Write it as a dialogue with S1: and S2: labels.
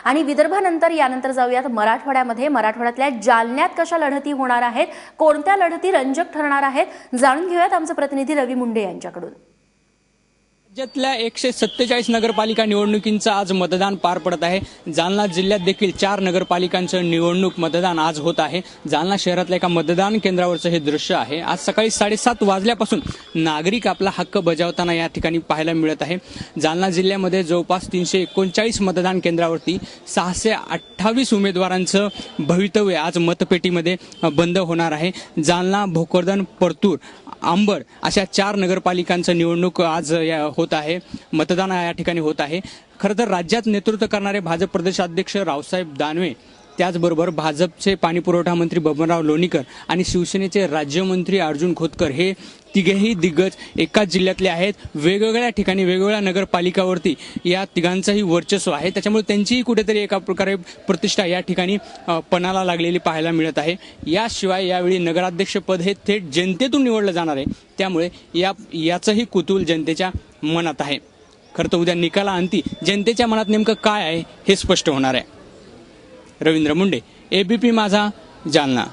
S1: आणि विदर्भानंतर यानंतर जाऊयात मराठवाड्यामध्ये। मराठवाड्यातल्या जालन्यात कशा लढती होणार आहेत, कोणत्या लढती रंजक ठरणार आहेत, जाणून घेऊयात आमचे प्रतिनिधी रवी मुंडे यांच्याकडून।
S2: राज्यातल्या 147 नगरपालिका निवडणुकींचं आज मतदान पार पडत आहे। जालना जिल्ह्यात देखील 4 नगरपालिकांचं निवडणूक मतदान आज होत आहे। जालना शहरातल्या एका मतदान केंद्रावरचं हे दृश्य आहे। आज सकाळी 7:30 वाजल्यापासून नागरिक आपला हक्क बजावताना या ठिकाणी पाहायला मिळत आहे। जालना जिल्ह्यामध्ये जवळपास 339 मतदान केंद्रावरती 628 उमेदवारांचं भवितव्य आज मतपेटीमध्ये बंद होणार आहे। जालना, भोकरदन, परतूर, अंबड अशा 4 नगरपालिकांचं निवडणूक आज होत आहे, मतदान या ठिकाणी होत आहे। खरं तर राज्यात नेतृत्व करणारे भाजप प्रदेशाध्यक्ष रावसाहेब दानवे, त्याचबरोबर भाजपचे पाणीपुरवठा मंत्री बबनराव लोणीकर आणि शिवसेनेचे राज्यमंत्री अर्जुन खोतकर हे तिघेही दिग्गज एकाच जिल्ह्यातले आहेत। वेगवेगळ्या ठिकाणी वेगवेगळ्या नगरपालिकावरती या तिघांचंही वर्चस्व आहे, त्याच्यामुळे त्यांचीही कुठेतरी एका प्रकारे प्रतिष्ठा या ठिकाणी पणाला लागलेली पाहायला मिळत आहे। याशिवाय यावेळी नगराध्यक्षपद हे थेट जनतेतून निवडलं जाणार आहे, त्यामुळे याचंही कुतूहल जनतेच्या मनात आहे। खरं तर उद्या निकालाअंती जनतेच्या मनात नेमकं काय आहे हे स्पष्ट होणार आहे। रवींद्र मुंडे, एबीपी माझा, जालना।